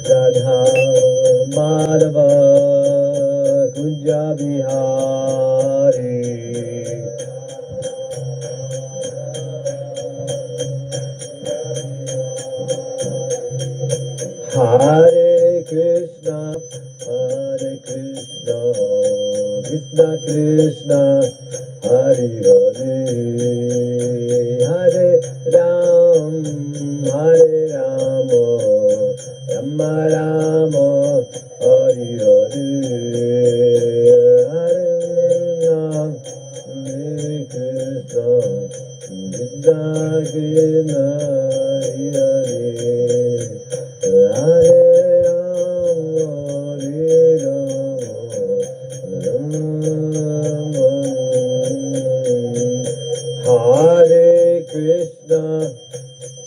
Radha Madhava Kunja Bihari Hare Krishna, Hare Krishna, Krishna Krishna, Hare Hare, Hare Ram, Hare Rama, Rama Rama, Hare Hare, Hare Ram, Hare Krishna, Krishna Krishna, Hare Hare. Hare Rama, Hare Krishna,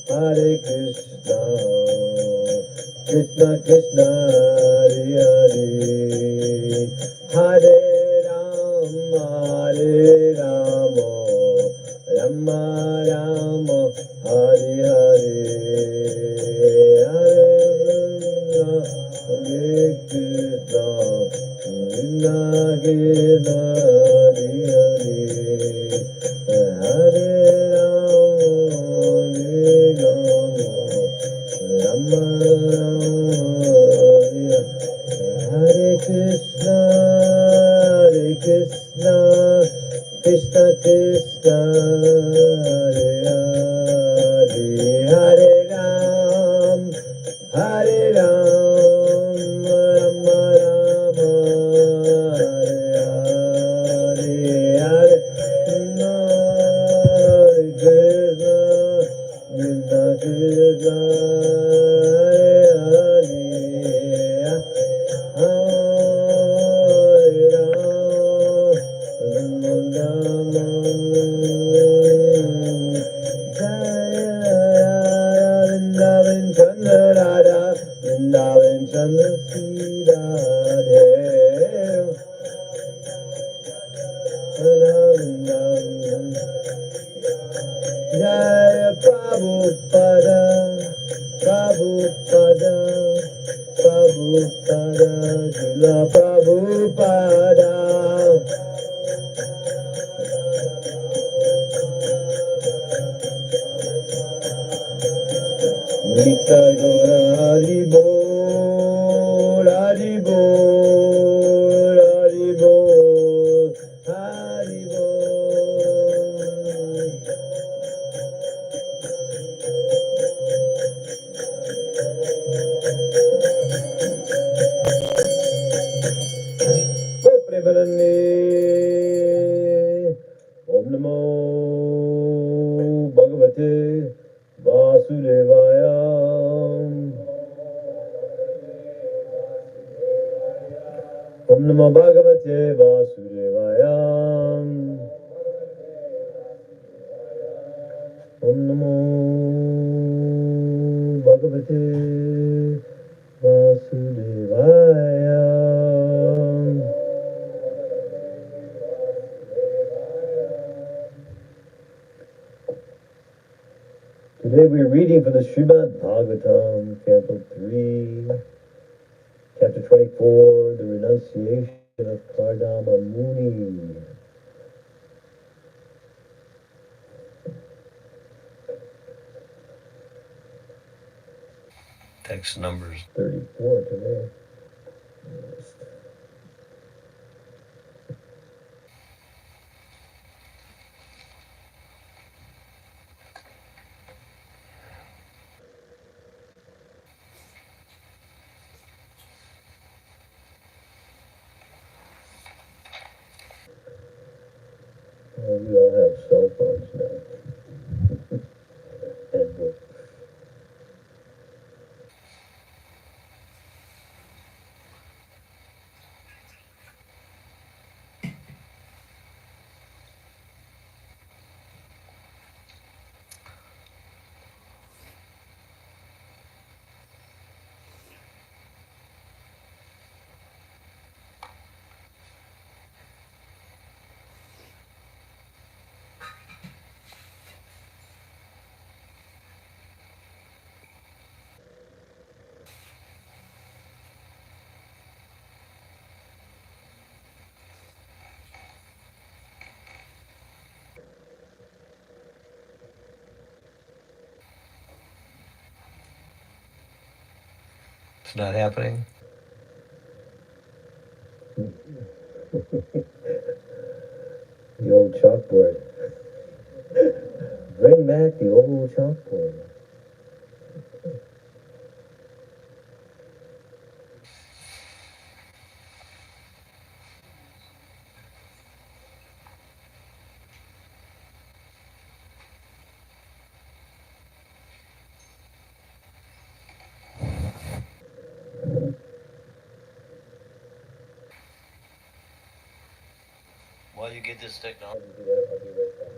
Hare Krishna, Krishna Krishna, Hare Hare, Hare Rama, Hare Rama, Rama Rama, Hare Hare, Hare Hare Krishna, Krishna Krishna, Hare Hare, Hare Hare Krishna, Hare Krishna, Krishna Krishna, Hare Hare, Hare Ram, Hare Ram, Rama Rama, Hare Hare, Hare Krishna, Krishna Krishna, Vrindavan Chandra Radhe Vrindavan Jaya Prabhupada Prabhupada Prabhupada Srila Prabhupada Nitya Gaura Hari Bol Hari Bol Hari Bol Hari Bol. Prevalently Om Namo Bhagavate Vasudevaya Om Namo Bhagavate Vasudevaya Om Namo Bhagavate Vasudevaya. Today we're reading from the Srimad Bhagavatam, Canto 3, Chapter 24, the renunciation of Kardama Muni. Text numbers 34 today. We all have cell phones now. And books. It's not happening. The old chalkboard. Bring back the old chalkboard. While you get this technology. I'll be right back.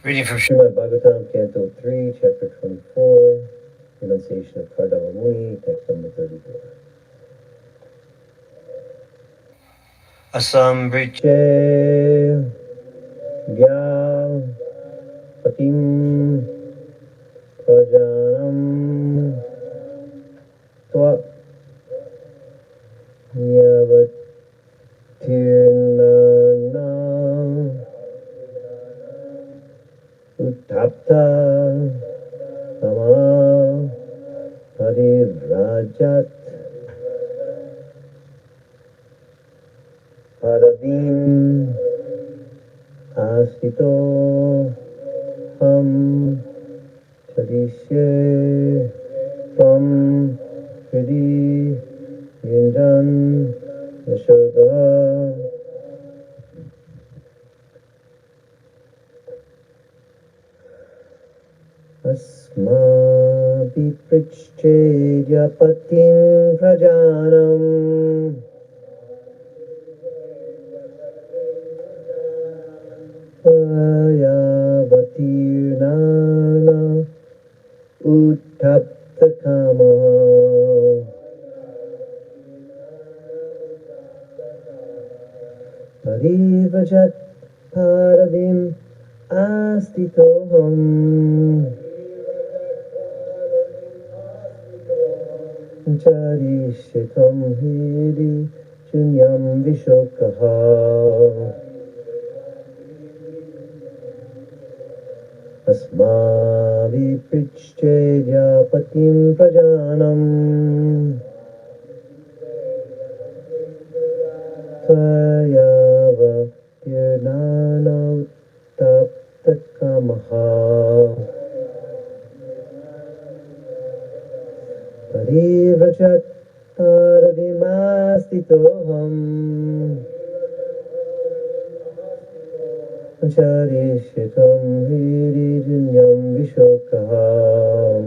Reading from Srimad Bhagavatam, Canto 3, Chapter 24, Renunciation of Kardama Muni, text number 34. Asambrit Che Gya Patim Prajanam Tva Yavatirnana Uttapta Sama Parivrajat Paravim Astito Ham Chadishe Tvam Hridi Yunjan Yashoda Asmabipricchedyapatim prajanam Ayavatirnana Uttaptakama Parivrajat Paravim Astitoham Charishitam Hiri Chunyam Vishokaha Asmaviprichedyapatim prajanam Tayava Tirnana Uttaptakamaha Parivrajat Paravimastitoham Charishitam Hirijunyam Vishokaham.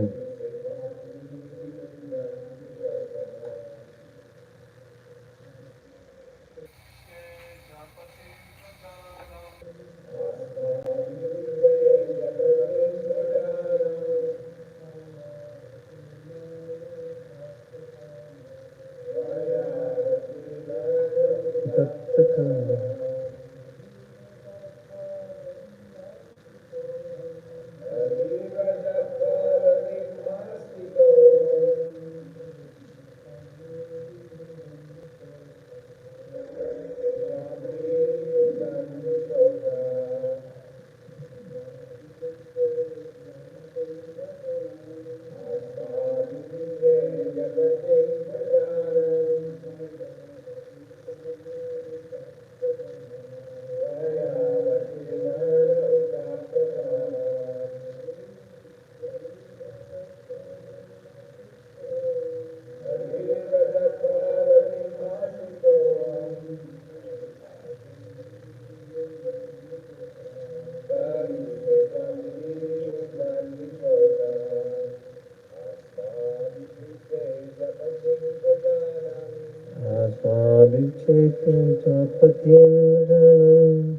tapatim janam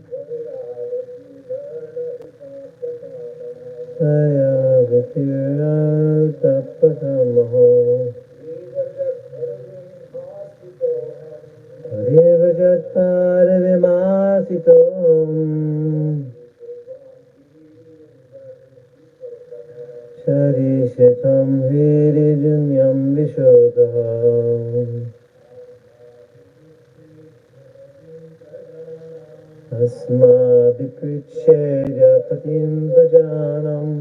ayavatirna tapatamaho Parivajatparavimasito Sharishatam Virijunyam Vishodham Asma Viprichedya Patim Vajanam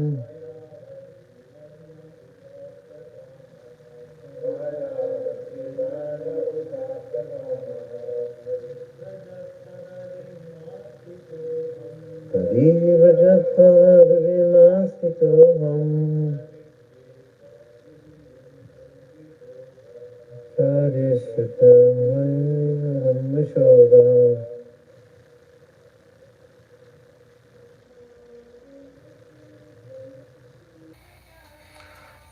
Parivajatparavimasitoham Sharishatam Virijunyam Vishodham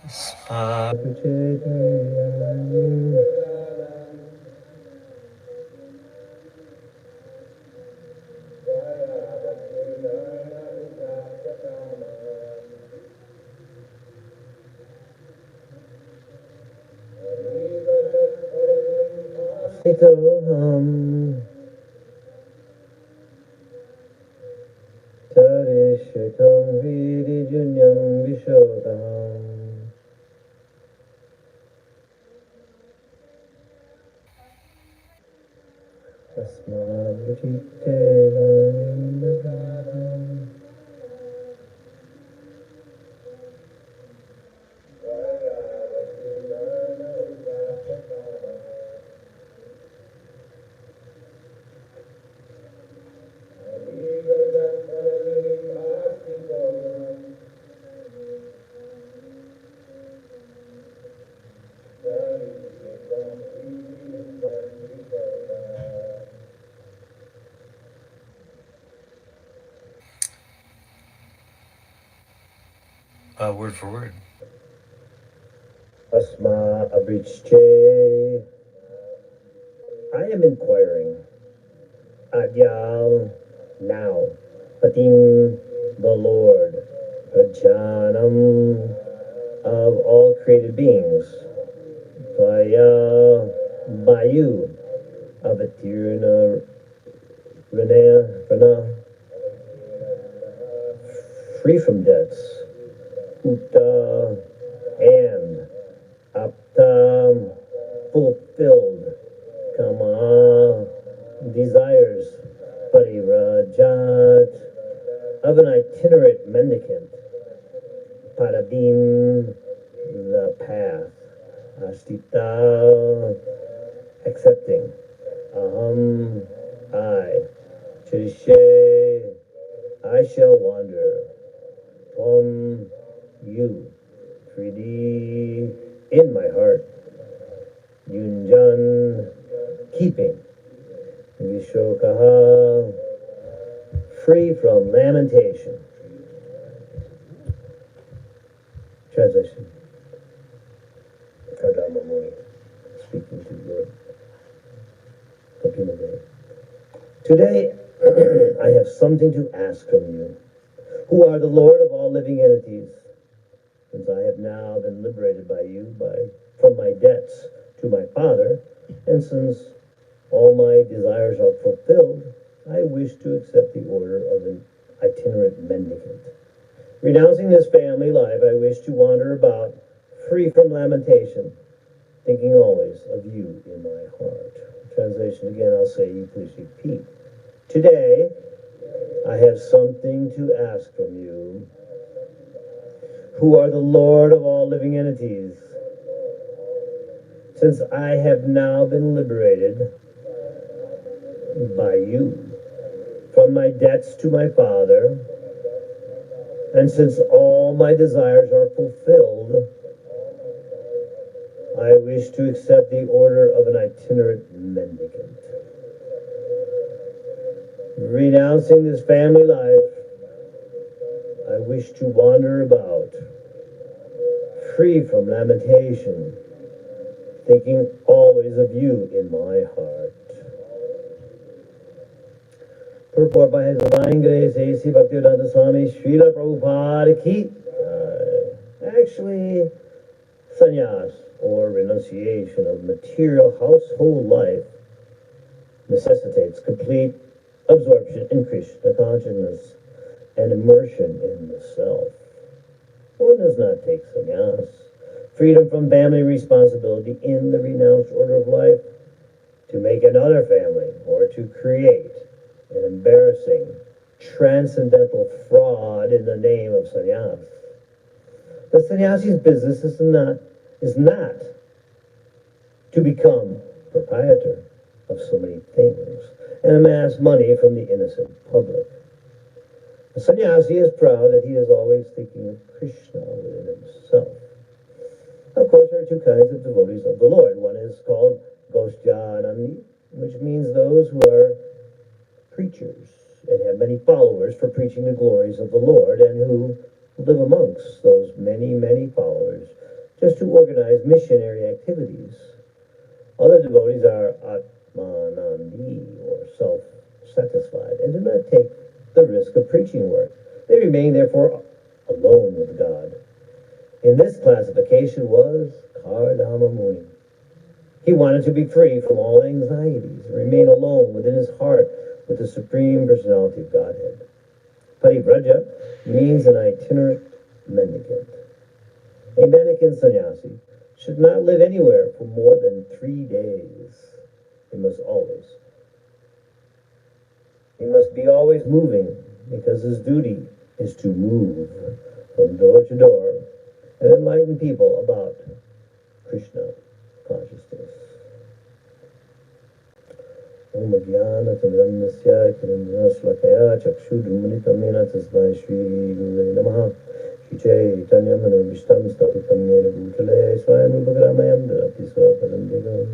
Spa. Sitoham Tarishitam Virijunyam Vishodham Asmabhajite Word for word. Asma Abrichte. I am inquiring. Adyal now. Patim the Lord. Prajanam of all created beings. Vaya Bayu. Avatirna Rana. Free from debts. Uta and Aptam fulfilled. Kama desires. Parirajat of an itinerant mendicant. Paradim the path. Astita accepting. Aham I. Trishe I shall wander. Tvam you. 3D in my heart. Yunjan keeping. Vishokaha free from lamentation. Translation. Kardama Muni speaking to Lord Kapila Dev. Today I have something to ask from you, who are the Lord of all living entities. Since I have now been liberated by you from my debts to my Father, and since all my desires are fulfilled, I wish to accept the order of an itinerant mendicant. Renouncing this family life, I wish to wander about, free from lamentation, thinking always of you in my heart. Translation again, I'll say, you please repeat. Today, I have something to ask from you, who are the Lord of all living entities. Since I have now been liberated by you from my debts to my Father, and since all my desires are fulfilled, I wish to accept the order of an itinerant mendicant. Renouncing this family life, I wish to wander about, free from lamentation, thinking always of you in my heart. purport by His Divine Grace, A.C. Bhaktivedanta Swami Srila Prabhupada Ki. Actually, sannyas, or renunciation of material household life, necessitates complete absorption in Krishna consciousness and immersion in the self. One does not take sannyas, freedom from family responsibility in the renounced order of life, to make another family or to create an embarrassing, transcendental fraud in the name of sannyas. The sannyasi's business is not to become proprietor of so many things and amass money from the innocent public. The sannyasi is proud that he is always thinking of Krishna within himself. Of course, there are two kinds of devotees of the Lord. One is called Gosjanani, which means those who are preachers and have many followers for preaching the glories of the Lord, and who live amongst those many, many followers just to organize missionary activities. Other devotees are Atmanandi, or self-satisfied, and do not take the risk of preaching work. They remain, therefore, alone with God. In this classification was Kardama Muni. He wanted to be free from all anxieties, remain alone within his heart with the Supreme Personality of Godhead. Paribraja means an itinerant mendicant. A mendicant sannyasi should not live anywhere for more than 3 days. He must be always moving, because his duty is to move from door to door and enlighten people about Krishna consciousness. Om Jnana Tamrannasya Kirandana Chakshudumanitam Yena Tasmai Shri Gurave Namaha. Shri Chaitanya Manavishtam Stapitam Yena Bhutale Swayam Bhagamayam Dharati Swapadam Digam.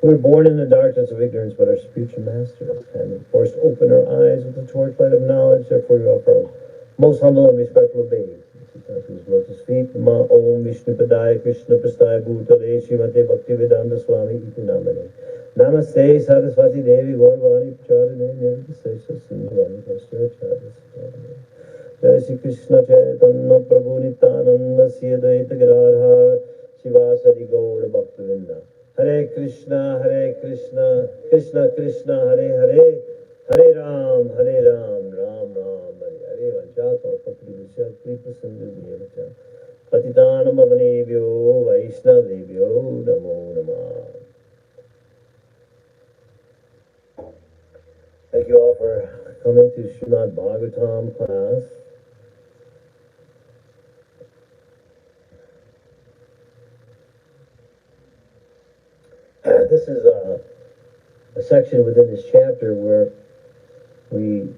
We were born in the darkness of ignorance, but our spiritual master has kindly forced open our eyes with the torchlight of knowledge. Therefore, we offer our most humble and respectful obeisance to His lotus feet. Ma Om Vishnu Padaya Krishna Prastaya Bhutale Srimate Bhaktivedanta Swami Iti Namane. Namaste Saraswati Devi Gaurvani Pacharane Nirvisesha Sindhavani Pascharacharya. Jai Shri Krishna Chaitanya Prabhu Nityananda Sri Advaita Gadadhar Shivasadi Gaura Bhaktavinda. Hare Krishna, Krishna Krishna, Hare Hare, Hare Ram, Ram Ram, Hare Hare. Vanchato Patri Vishya Kripa Sindhu Devacha. Patitanam Avanebhyo Vaishnavebhyo Namo Namah. Thank you all for coming to Srimad Bhagavatam class. This is a section within this chapter where we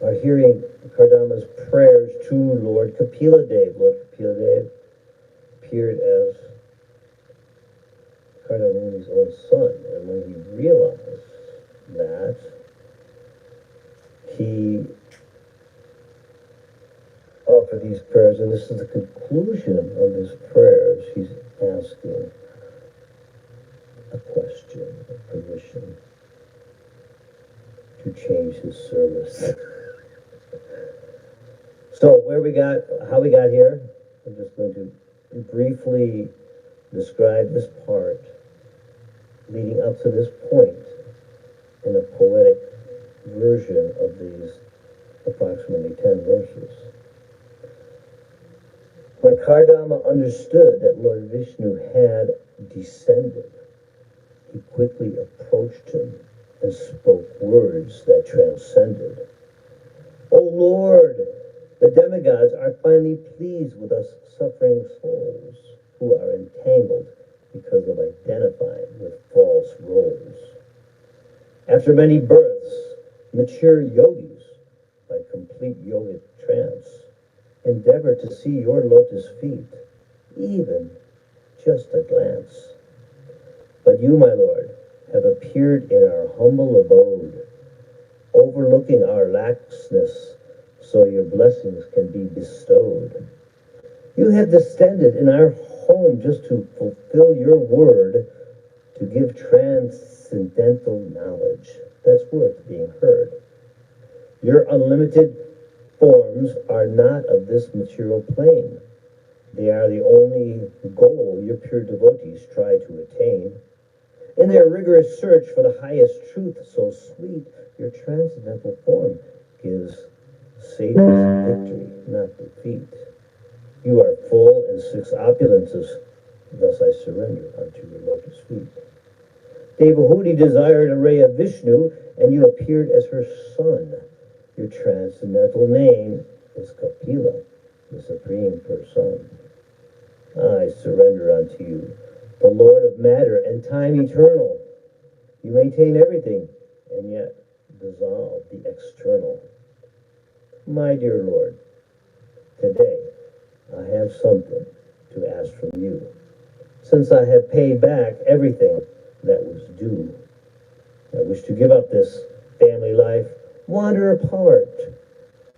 are hearing Kardama's prayers to Lord Kapila Dev. Lord Kapila Dev appeared as Kardama Muni's own son, and when he realized that, he offered these prayers, and this is the conclusion of his prayers. He's asking a question, a permission to change his service. So how we got here, I'm just going to briefly describe this part leading up to this point in a poetic version of these approximately 10 verses. When Kardama understood that Lord Vishnu had descended, he quickly approached him and spoke words that transcended. O Lord, the demigods are finally pleased with us suffering souls who are entangled because of identifying with false roles. After many births, mature yogis, by complete yogic trance, endeavor to see your lotus feet, even just a glance. But you, my Lord, have appeared in our humble abode, overlooking our laxness, so your blessings can be bestowed. You have descended in our home just to fulfill your word to give transcendental knowledge that's worth being heard. Your unlimited forms are not of this material plane. They are the only goal your pure devotees try to attain. In their rigorous search for the highest truth so sweet, your transcendental form gives safest victory, not defeat. You are full in six opulences, thus I surrender unto your lotus feet. Devahuti desired a ray of Vishnu, and you appeared as her son. Your transcendental name is Kapila, the Supreme Person. I surrender unto you, the Lord of matter and time eternal. You maintain everything, and yet dissolve the external. My dear Lord, today I have something to ask from you, since I have paid back everything that was due. I wish to give up this family life, wander apart.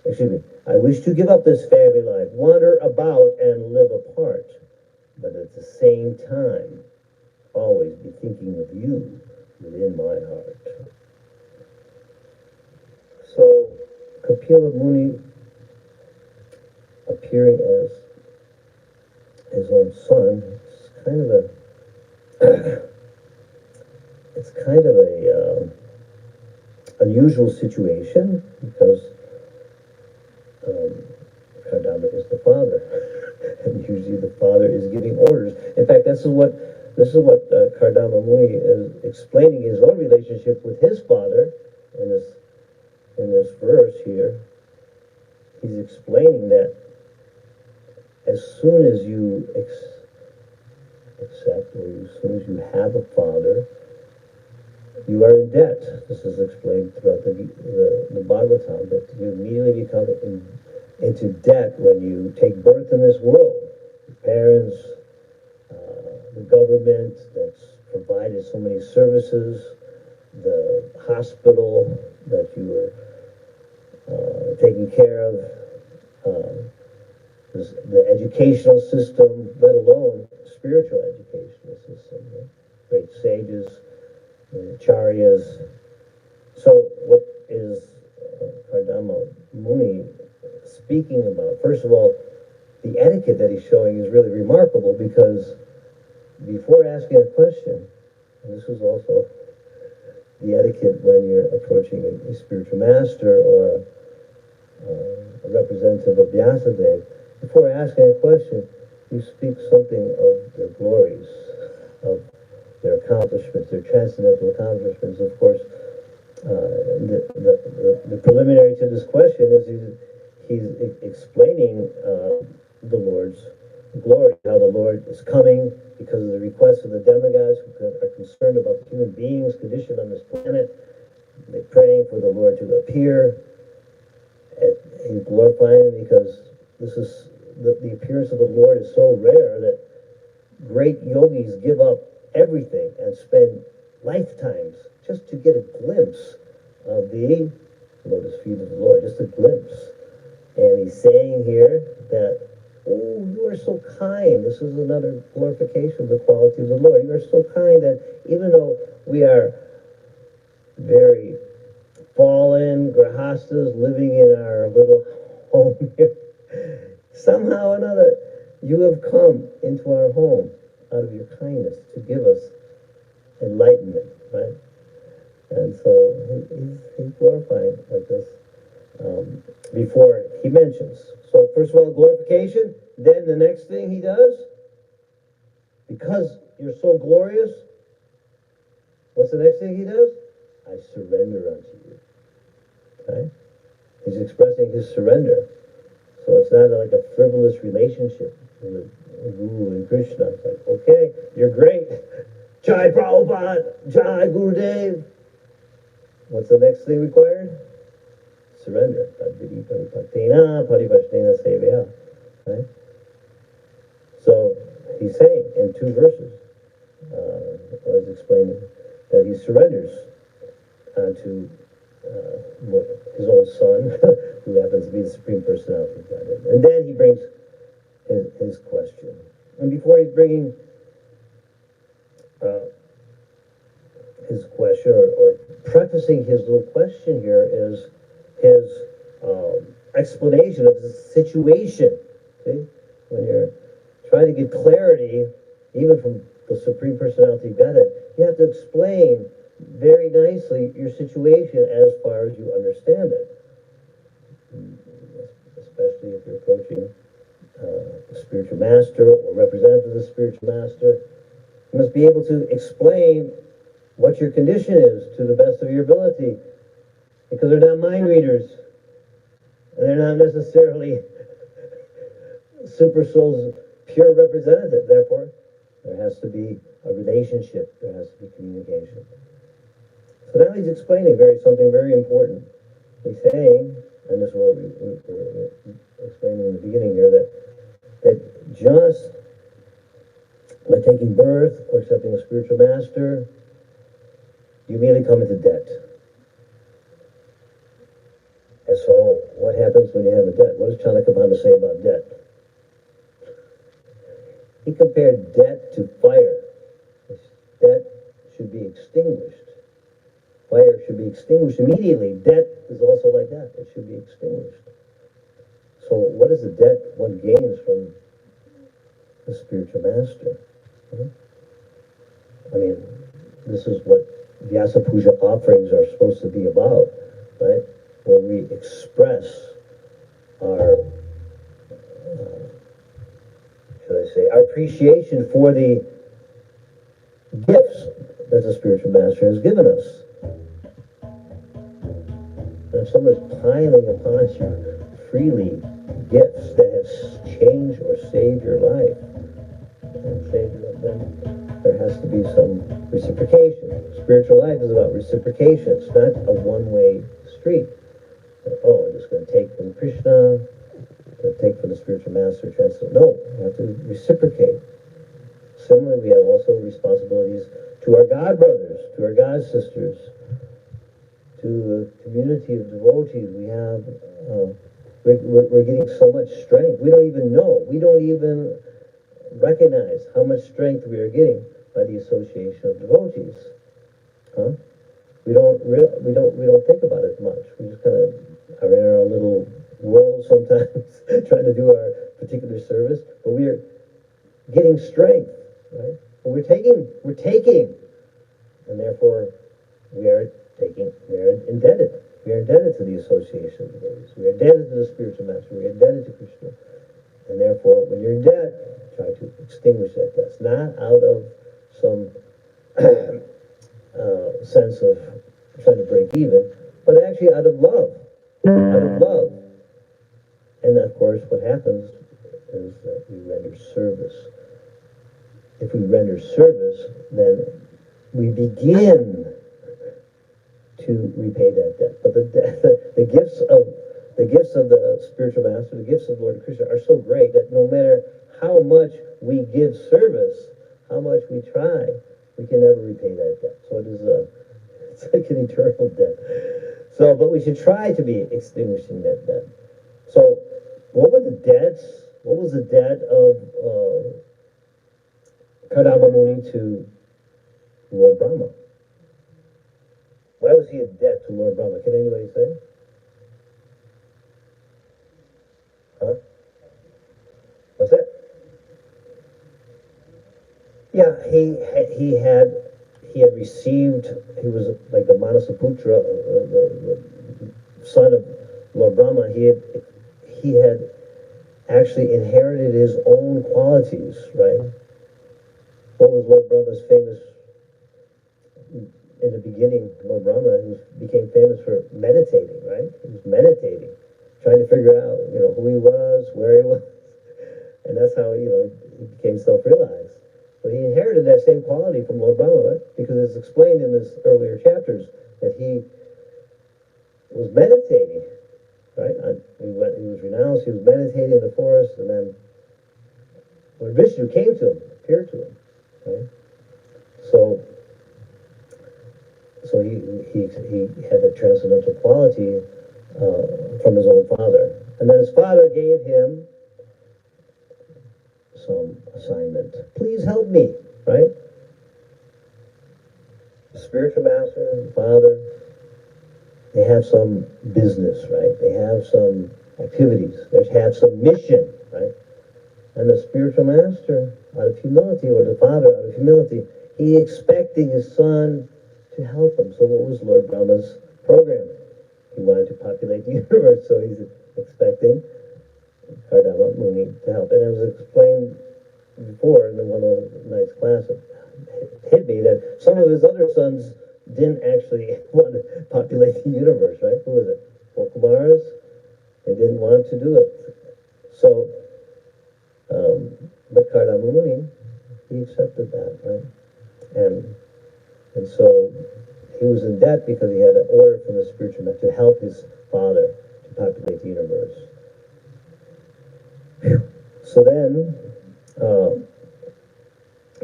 I wish to give up this family life, wander about and live apart, but at the same time, always be thinking of you within my heart. So, Kapila Muni, appearing as his own son, it's kind of a unusual situation, because Kardama is the father, and usually the father is giving orders. In fact, this is what Kardama Muni is explaining his own relationship with his father in this verse here. He's explaining that as soon as you accept, or as soon as you have a father, you are in debt. This is explained throughout the Bhagavatam, that you immediately become into debt when you take birth in this world. Your parents, the government that's provided so many services, the hospital that you were taking care of, the educational system, let alone spiritual educational system, right? Great sages, Acharyas. So what is Kardama Muni speaking about? First of all, the etiquette that he's showing is really remarkable, because before asking a question, and this is also the etiquette when you're approaching a spiritual master or a representative of Vyasadeva, before asking a question, you speak something of their glories, of their accomplishments, their transcendental accomplishments. Of course, the preliminary to this question is he's explaining the Lord's glory, how the Lord is coming because of the requests of the demigods who are concerned about the human beings' condition on this planet. They're praying for the Lord to appear. And he's glorifying him because this is the appearance of the Lord is so rare that great yogis give up everything and spend lifetimes just to get a glimpse of the lotus feet of the Lord, just a glimpse. And he's saying here that, oh, you are so kind. This is another glorification of the quality of the Lord. You are so kind that even though we are very fallen grahastas living in our little home here, somehow or another, you have come into our home out of your kindness to give us enlightenment, right? And so he's glorifying like this before he mentions. So first of all, glorification. Then the next thing he does, because you're so glorious, what's the next thing he does? I surrender unto you. Okay? He's expressing his surrender. So it's not like a frivolous relationship with Guru and Krishna. It's like, okay, you're great. Jai Prabhupada, Jai Gurudev. What's the next thing required? Surrender. Right? So he's saying in two verses, I was explaining that he surrenders to his own son, who happens to be the Supreme Personality of Godhead. And then he brings his question. And before he's bringing his question, or prefacing his little question here, is his explanation of the situation. See, when you're trying to get clarity, even from the Supreme Personality of Godhead, you have to explain very nicely your situation as far as you understand it. Especially if you're approaching a spiritual master or representative of the spiritual master, you must be able to explain what your condition is to the best of your ability, because they're not mind readers, and they're not necessarily super soul's pure representative. Therefore, there has to be a relationship, there has to be communication. So now he's explaining something very important. He's saying, and this is what we were explaining in the beginning here, that just by taking birth or accepting a spiritual master, you immediately come into debt. And so, what happens when you have a debt? What does Chanakabhama say about debt? He compared debt to fire. Debt should be extinguished. Fire should be extinguished immediately. Debt is also like that. It should be extinguished. So what is the debt one gains from the spiritual master? I mean, this is what Vyasa Puja offerings are supposed to be about, right? Where we express our, our appreciation for the gifts that the spiritual master has given us. And if someone's piling upon you freely gifts that have changed or saved your life, then there has to be some reciprocation. Spiritual life is about reciprocation. It's not a one-way street. Oh, I'm just going to take from Krishna, take from the spiritual master, transfer. No, we have to reciprocate. Similarly, we have also responsibilities to our God brothers, to our God sisters, to the community of devotees. We have, we're getting so much strength. We don't even know. We don't even recognize how much strength we are getting by the association of devotees. Huh? We don't think about it much. We just kind of are in our little world sometimes, trying to do our particular service. But we are getting strength, right? And we're taking, and therefore we are taking. We are indebted. We are indebted to the association of devotees. We are indebted to the spiritual master. We are indebted to Krishna. And therefore, when you're in debt, try to extinguish that debt. It's not out of some sense of trying to break even, but actually out of love. Out of love. And of course, what happens is that we render service. If we render service, then we begin to repay that debt. But the gifts of the spiritual master, the gifts of Lord Krishna are so great that no matter how much we give service, how much we try, we can never repay that debt. So it's like an eternal debt. So, but we should try to be extinguishing that debt. So, what was the debt of Kardama Muni to Lord Brahma? Why was he in debt to Lord Brahma? Can anybody say? Huh? What's that? Yeah, he had received. He was like the Manasaputra, the son of Lord Brahma. He had actually inherited his own qualities, right? What was Lord Brahma's famous? In the beginning, Lord Brahma became famous for meditating, right? He was meditating, trying to figure out, who he was, where he was, and that's how, he became self-realized. But he inherited that same quality from Lord Brahma, right? Because it's explained in this earlier chapters that he was meditating, right? He was renounced, he was meditating in the forest, and then when Vishnu came to him, appeared to him, right? So he had a transcendental quality from his own father. And then his father gave him some assignment. Please help me, right? His spiritual master and the father, they have some business, right? They have some activities. They have some mission, right? And the spiritual master, out of humility, or the father, out of humility, he expecting his son to help him. So what was Lord Brahma's program? He wanted to populate the universe, so he's expecting Kardama Muni to help. And it was explained before in one of the night's class, it hit me that some of his other sons didn't actually want to populate the universe, right? Who was it? Four Kumars? They didn't want to do it. So, but Kardama Muni, he accepted that, right? And so he was in debt because he had an order from the spiritual master to help his father to populate the universe. So then,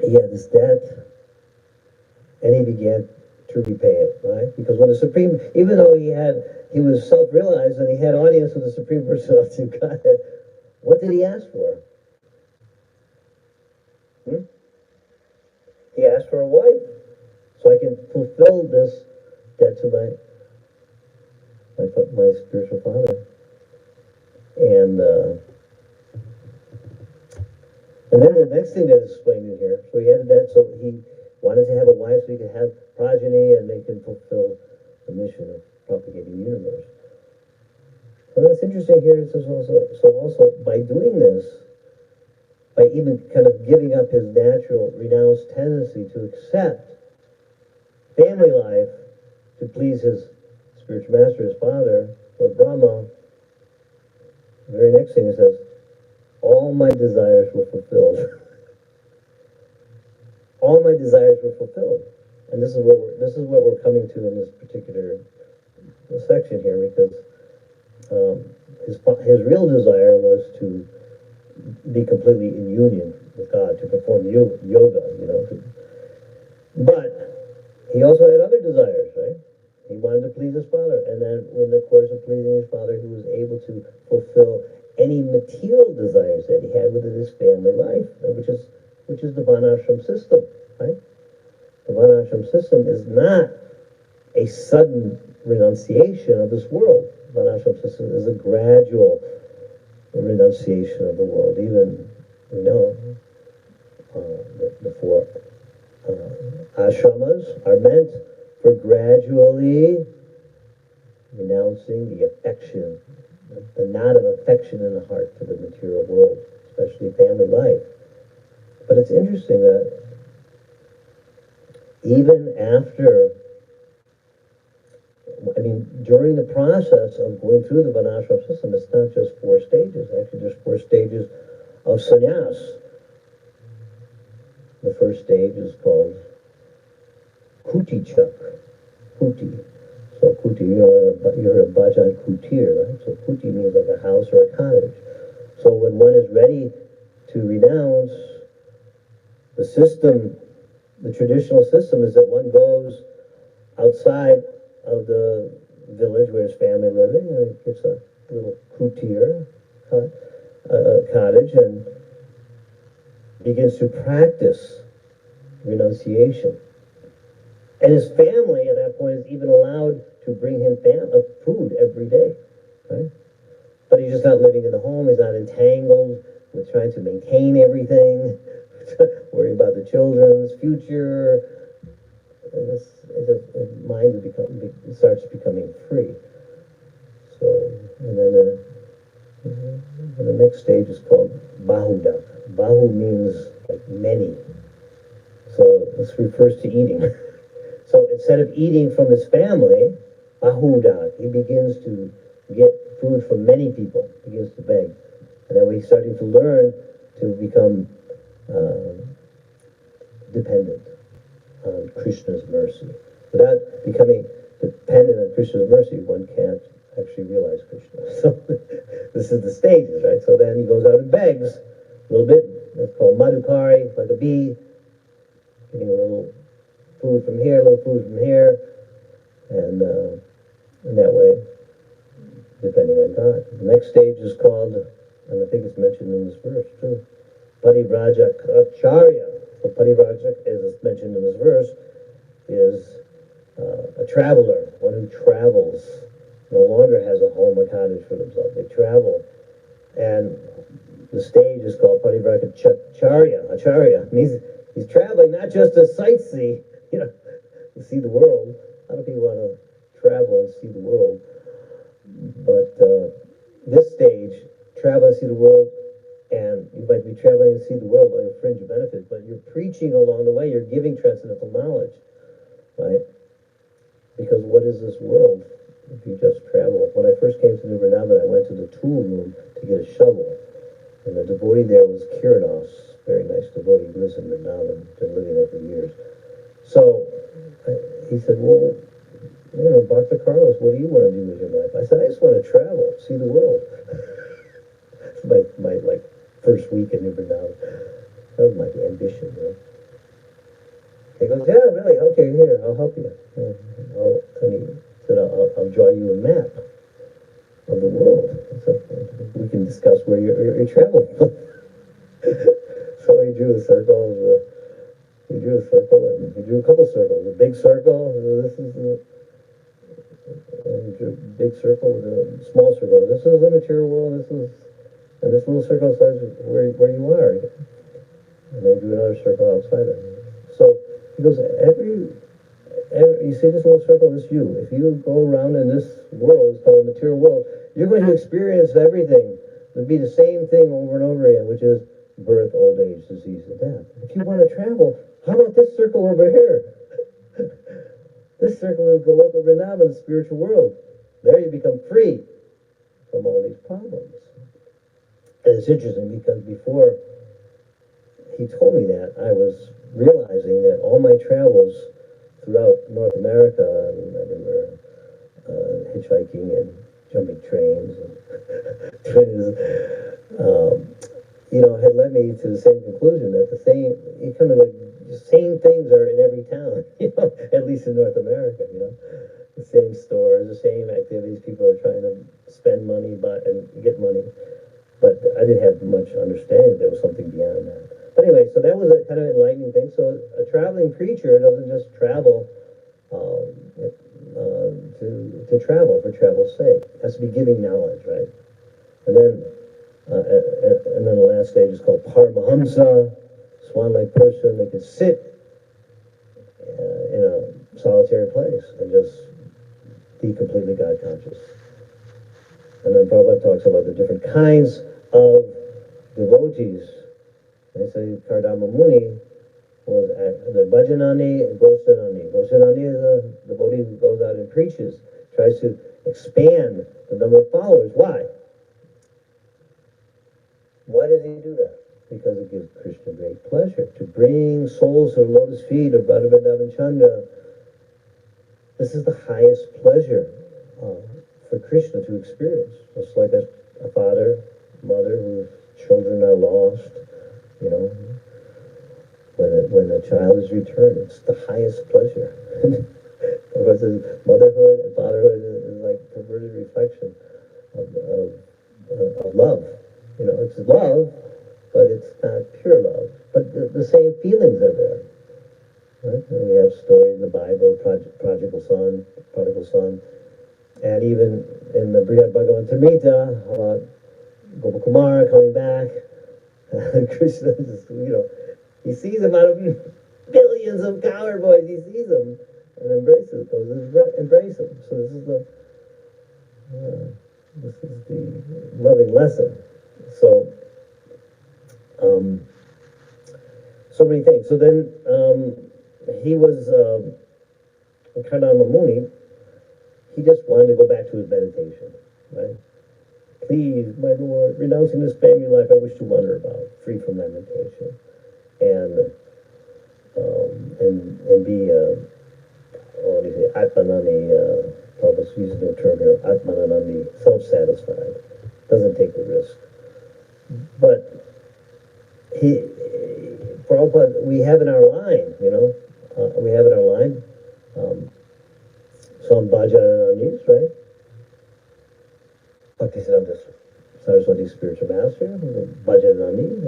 he had this debt, and he began to repay it, right? Because when the Supreme, even though he was self-realized and he had audience with the Supreme Personality of Godhead, what did he ask for? He asked for a wife, so I can fulfill this debt to my spiritual father. And then the next thing that is explained in here, so he had that, so he wanted to have a wife so he could have progeny and they can fulfill the mission of propagating the universe. So that's interesting here. It says also by doing this, by even kind of giving up his natural renounced tendency to accept family life to please his spiritual master, his father, or Brahma, the very next thing it says, all my desires were fulfilled. All my desires were fulfilled. And this is what we're coming to in this particular section here, because his real desire was to be completely in union with God, to perform yoga, but he also had other desires, right? He wanted to please his father, and then in the course of pleasing his father, he was able to fulfill any material desires that he had within his family life, which is the Varnashram system, right? The Varnashram system is not a sudden renunciation of this world. The Varnashram system is a gradual renunciation of the world. Even, the four ashramas are meant for gradually renouncing the affection, the knot of affection in the heart for the material world, especially family life. But it's interesting that even after, during the process of going through the Varnashram system, it's not just 4 stages. Actually, there's 4 stages of sannyas. The first stage is called Kuti-chak. Kuti. So kuti, you heard of bhajan kutir, right? So kuti means like a house or a cottage. So when one is ready to renounce, the system, the traditional system is that one goes outside of the village where his family living, and gets a little kutir, cottage, and begins to practice renunciation. And his family at that point is even allowed to bring him food every day, right? But he's just not living in the home. He's not entangled with trying to maintain everything, worry about the children's future. His mind starts becoming free. So, and then the next stage is called Bahudak. Bahu means like many. So this refers to eating. So instead of eating from his family, Bahudak, he begins to get food from many people, he begins to beg. And then he's starting to learn to become dependent on Krishna's mercy. Without becoming dependent on Krishna's mercy, one can't actually realize Krishna. So this is the stages, right? So then he goes out and begs a little bit. It's called madhukari, like a bee, getting a little food from here, a little food from here, and in that way, depending on God. The next stage is called, and I think it's mentioned in this verse too, Parivrajak Acharya. So Parivrajak, as it's mentioned in this verse, is traveler, one who travels, no longer has a home or cottage for themselves. They travel. And the stage is called Acharya. And he's traveling not just to sightsee, to see the world. A lot of people want to travel and see the world. But this stage, travel and see the world, and you might be traveling to see the world on a fringe benefit, but you're preaching along the way. You're giving transcendental knowledge, right? Because what is this world if you just travel? When I first came to New Vrindavan, I went to the tool room to get a shovel. And the devotee there was Kiranos, very nice devotee, who lives in Vrindavan, been living there for years. So he said, well, Dr. Carlos, what do you want to do with your life? I said, I just want to travel, see the world. It's my first week in New Vrindavan. That was my ambition, He goes, yeah, really? Okay, here, I'll help you. And he said, I'll draw you a map of the world. So we can discuss where you're traveling. So he drew a circle. And he drew a couple circles. A big circle. This is he drew a big circle with a small circle. This is the material world. And this little circle says where you are. And they drew another circle outside of it. So he goes, you see this little circle, this you. If you go around in this world, it's called the material world, you're going to experience everything. It'll be the same thing over and over again, which is birth, old age, disease, and death. If you want to travel, how about this circle over here? This circle is the local Vrindavan, the spiritual world. There you become free from all these problems. And it's interesting because before he told me that, I was realizing that all my travels throughout North America and everywhere, hitchhiking and jumping trains and had led me to the same conclusion that the same things are in every town, at least in North America, the same stores, the same activities. People are trying to spend money and get money. But I didn't have much understanding there was something beyond that. But anyway, so that was a kind of enlightening thing. So a traveling preacher doesn't just travel to travel for travel's sake. It has to be giving knowledge, right? And then the last stage is called Paramahamsa, swan-like person that can sit in a solitary place and just be completely God conscious. And then Prabhupada talks about the different kinds of devotees. They say Kardama Muni was the Bhajanani and Gosanani. Gosanani is a devotee who goes out and preaches, tries to expand the number of followers. Why? Why does he do that? Because it gives Krishna great pleasure to bring souls to the lotus feet of Radha Vrindavan Chandra. This is the highest pleasure for Krishna to experience. Just like a father, mother whose children are lost, when a child is returned, it's the highest pleasure. Because motherhood and fatherhood is like perverted reflection of love. It's love, but it's not pure love. But the same feelings are there. Right? And we have stories in the Bible, prodigal son, and even in the Brihad Bhagavatamrita about Gopakumara coming back, and Krishna just, he sees him out of billions of cowherd boys, he sees him and embraces him. So this is the loving lesson. So, so many things. So then, he was, Kardama Muni, he just wanted to go back to his meditation, right? Please, my Lord, renouncing this family life I wish to wander about, free from that meditation, and be, what do you say, Atmanani, Prabhupada's using the term here, Atmananandi, self-satisfied, doesn't take the risk. But Prabhupada, we have in our line, some bhajan on news, right? Bhaktisiddhanta Saraswati spiritual master, bhajan on news,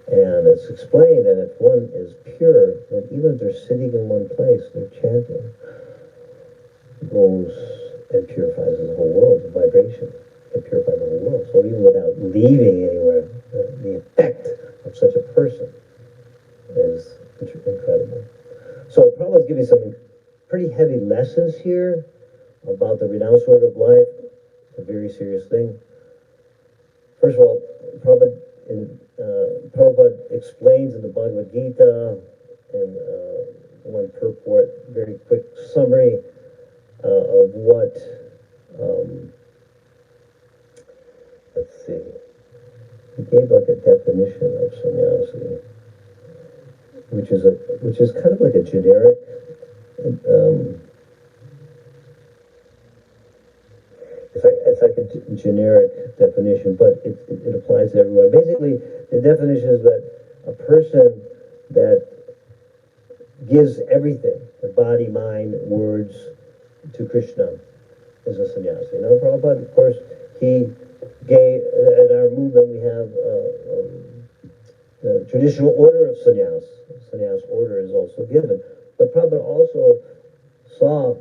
And it's explained that if one is pure, that even if they're sitting in one place, they're chanting goes and purifies the whole world, the vibration. It purifies the whole world. So even without leaving anywhere, the effect of such a person is incredible. So Prabhupada's giving some pretty heavy lessons here about the renounced order of life, a very serious thing. First of all, Prabhupada explains in the Bhagavad Gita in one purport, very quick summary of what, let's see, he gave like a definition of sannyasi, which is kind of like a generic, it's like a generic definition, but it applies to everyone. Basically, the definition is that a person that gives everything, their body, mind, words, to Krishna is a sannyasi. Now, Prabhupada, of course, he gave, in our movement, we have the traditional order of sannyas. Sannyas order is also given. But Prabhupada also saw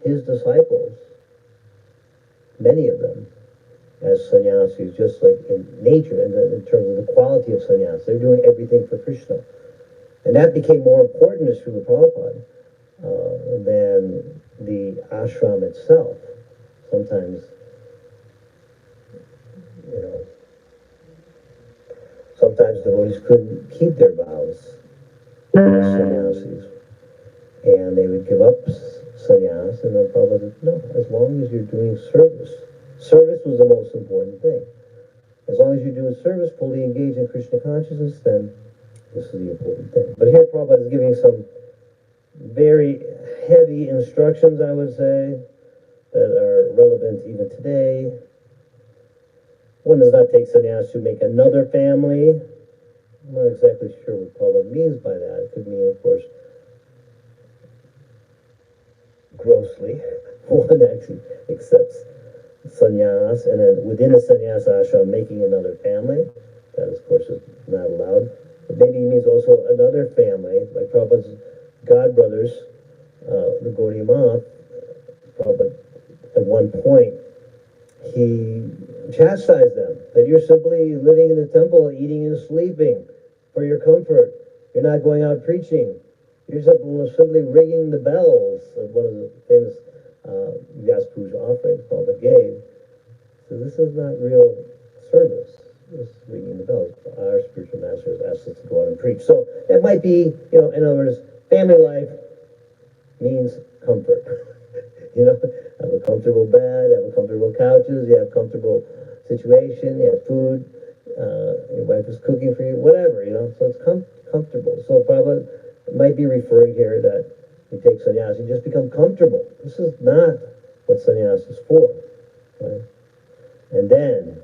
his disciples, many of them, as sannyasis, just like in nature, in terms of the quality of sannyas. They're doing everything for Krishna. And that became more important to Srila Prabhupada than the ashram itself. Sometimes, sometimes devotees couldn't keep their vows as sannyasis. And they would give up sannyas, and then Prabhupada said, no, as long as you're doing service. Service was the most important thing. As long as you're doing service, fully engaged in Krishna consciousness, then this is the important thing. But here Prabhupada is giving some very heavy instructions, I would say, that are relevant even today. One does not take sannyas to make another family. I'm not exactly sure what Prabhupada means by that. It could mean, of course, grossly, one actually accepts sannyas, and then within a sannyas ashram making another family. That, of course, is not allowed. But maybe it means also another family, like Prabhupada's godbrothers, the Gaudiya Math. Prabhupada, at one point, he chastised them that you're simply living in the temple, eating and sleeping for your comfort. You're not going out preaching. You're simply ringing the bells of one of the famous Vyas Puja offerings Prabhupada gave. So this is not real service. This is ringing the bells. Our spiritual master has asked us to go out and preach. So that might be, in other words, family life means comfort. Have a comfortable bed, have a comfortable couches, you have comfortable situation, you have food, your wife is cooking for you, whatever, so it's comfortable. So Prabhupada might be referring here that you take sannyas, you just become comfortable. This is not what sannyas is for, right? And then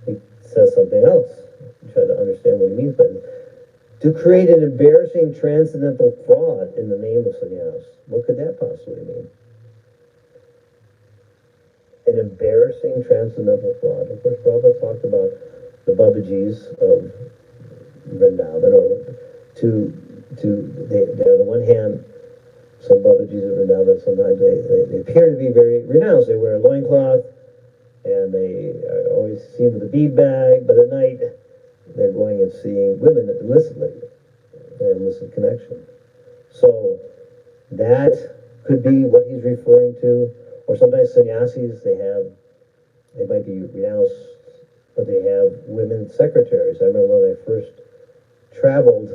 he says something else. You try to understand what he means by this. To create an embarrassing transcendental fraud in the name of sannyas. What could that possibly mean? An embarrassing transcendental fraud. Of course, Prabhupada talked about the Babajis of Vrindavan, or on the one hand, some Babajis of Vrindavan, sometimes they appear to be very renounced. They wear a loincloth, and they are always seen with a bead bag, but at night, they're going and seeing women illicitly. They have illicit connection. So, that could be what he's referring to. Or sometimes sannyasis, they might be renounced, but they have women secretaries. I remember when I first traveled,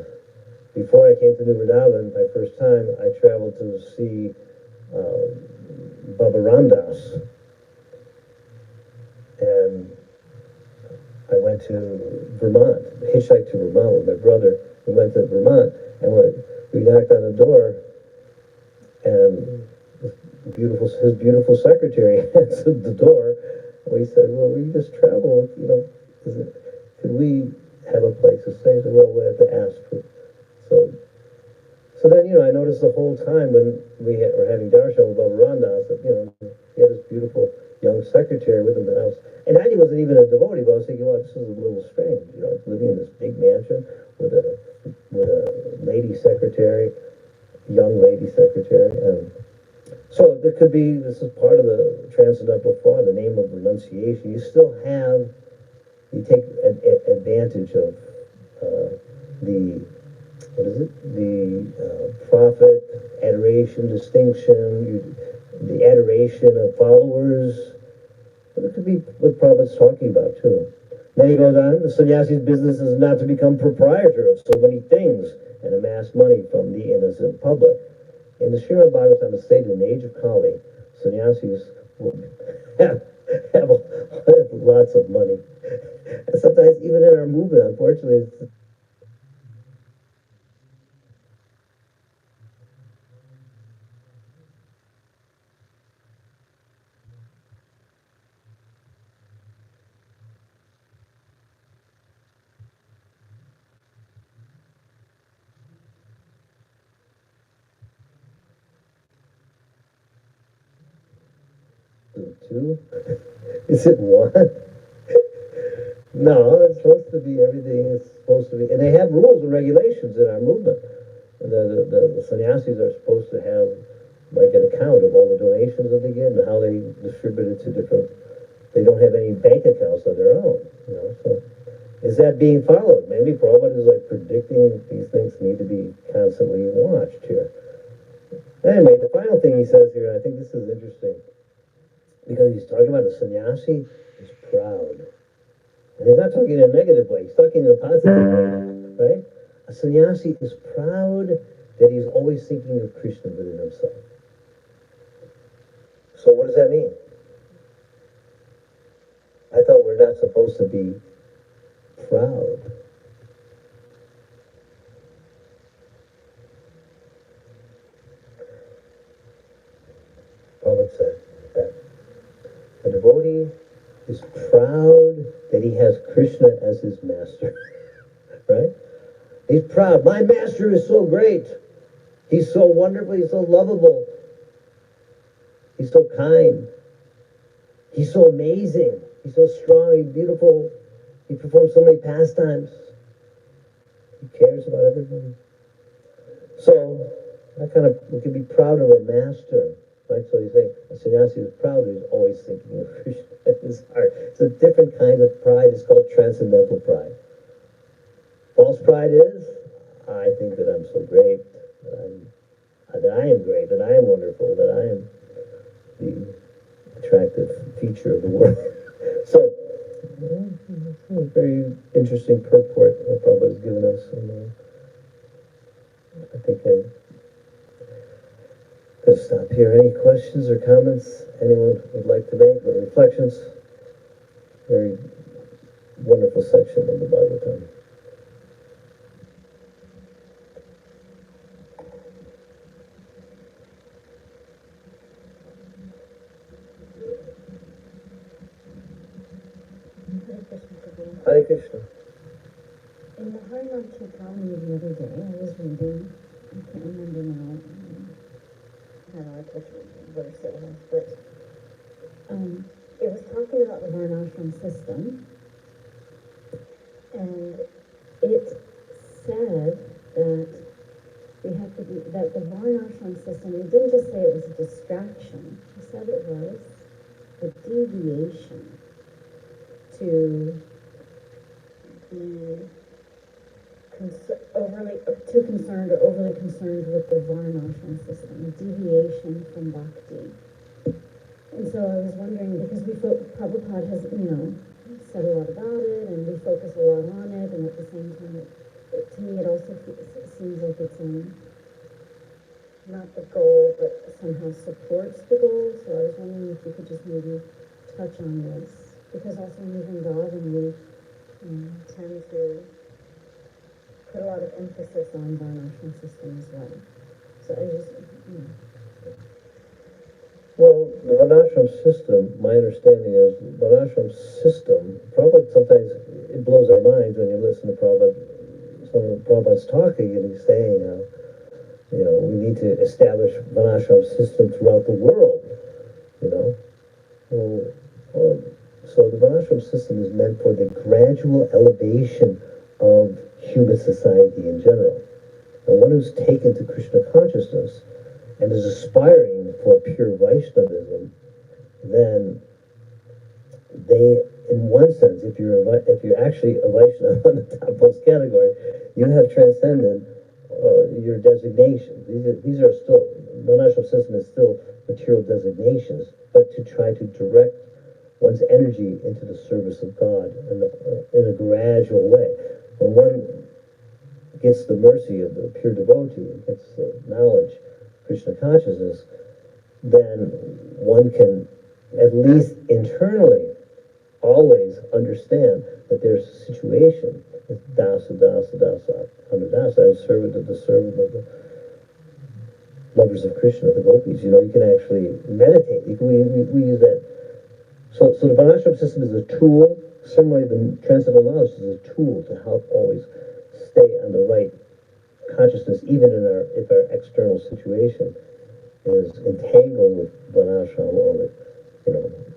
before I came to New Vrindavan, my first time, I traveled to see Baba Ramdas. And I went to Vermont, hitchhiked to Vermont with my brother. We went to Vermont, and we knocked on the door, and his beautiful secretary answered the door. And we said, well, we just travel, could we have a place to stay? He said, well, we have to ask for. So then, I noticed the whole time when we were having darshan with Baba Ramdas that, he had this beautiful young secretary with him. And I wasn't even a devotee, but I was thinking, well, this is a little strange, living in this big mansion with a lady secretary, young lady secretary. And so there could be, this is part of the transcendental thought, the name of renunciation. You take advantage of the, what is it? The profit, adoration, distinction, the adoration of followers. But it could be what Prabhupada's talking about too. Then he goes on, the sannyasi's business is not to become proprietor of so many things and amass money from the innocent public. In the Srimad Bhagavatam is stated, in the age of Kali, sannyasis will have lots of money. And sometimes even in our movement, unfortunately, it's two. Is it one? No, it's supposed to be, everything is supposed to be, and they have rules and regulations in our movement. The sannyasis are supposed to have like an account of all the donations that they get and how they distribute it to different, they don't have any bank accounts of their own, so is that being followed? Maybe Prabhupada is like predicting these things need to be constantly watched here. Anyway, the final thing he says here, I think this is interesting, because he's talking about the sannyasi is proud. And he's not talking in a negative way, he's talking in a positive way, right? A sannyasi is proud that he's always thinking of Krishna within himself. So what does that mean? I thought we're not supposed to be proud. Prabhupada said that the devotee is proud that he has Krishna as his master, right? He's proud. My master is so great. He's so wonderful. He's so lovable. He's so kind. He's so amazing. He's so strong. He's beautiful. He performs so many pastimes. He cares about everybody. So, we can be proud of our master. Right? So he's saying a sannyasi is proud, he's always thinking of Krishna in his heart. It's a different kind of pride. It's called transcendental pride. False pride is, I think that I'm so great, that I am great, that I am wonderful, that I am the attractive feature of the world. So, a very interesting purport that Prabhupada has given us. And, I think I could stop here. Any questions or comments anyone would like to make, or reflections? Very wonderful section of the Bhagavatam. Hare Krishna. In the Hare Krishna the other day, I was reading, I can't remember now, I don't know which verse it was, but it was talking about the Varnashram system, and it said that we have to be, that the Varnashram system, it didn't just say it was a distraction, it said it was a deviation to be overly too concerned or overly concerned with the Varnashram system, a deviation from bhakti. And so I was wondering, because Prabhupada has, said a lot about it, and we focus a lot on it, and at the same time, to me it also seems like it's not the goal, but somehow supports the goal. So I was wondering if you could just maybe touch on this, because also in Vrindavan we tend to put a lot of emphasis on Varnashram system as well. So I just, Well, the Varnashram system, my understanding is, Varnashram system, probably sometimes it blows our minds when you listen to Prabhupada, some of Prabhupada's talking, and he's saying, we need to establish Varnashram system throughout the world, So the Varnashram system is meant for the gradual elevation of human society in general. And one who's taken to Krishna consciousness and is aspiring for pure Vaishnavism, then they, in one sense, if you're actually a Vaishnava on the topmost category, you have transcended your designation. These are still, monashal system is still material designations, but to try to direct one's energy into the service of God in a gradual way. When one gets the mercy of the pure devotee, gets the knowledge, Krishna consciousness, then one can at least internally always understand that there's a situation with dasa, dasa, dasa, anudasa, as servant of the lovers of Krishna, the gopis. You know, you can actually meditate. We use that. So the Varnashram system is a tool. Similarly, the transcendental knowledge is a tool to help always stay on the right consciousness, even in if our external situation is entangled with Varnashram or with,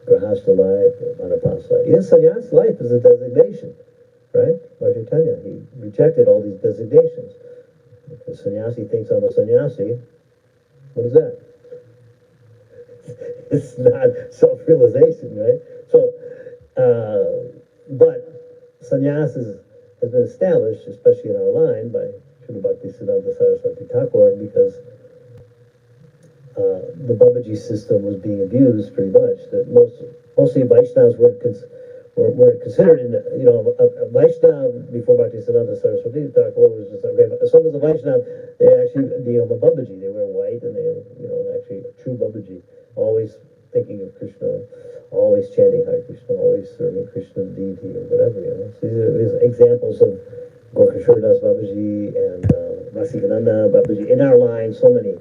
Grahastha life, or Vanaprastha life. Even sannyas life is a designation, right? Chaitanya, he rejected all these designations. If a sannyasi thinks I'm a sannyasi, what is that? It's not self-realization, right? So, but sannyas has been established, especially in our line, by Srila Bhaktisiddhanta Saraswati Thakur, because the Babaji system was being abused pretty much. That mostly Vaishnavas weren't considered in a Vaishnava before Bhaktisiddhanta Saraswati Thakur was just okay. But as long as a Vaishnava, they actually became a Babaji. They wear white and they actually a true Babaji, always thinking of Krishna, always chanting Hare Krishna, always serving Krishna's deity or whatever. So these are examples of Gorkha Das Babaji and Rasikananda Babaji in our line. So many.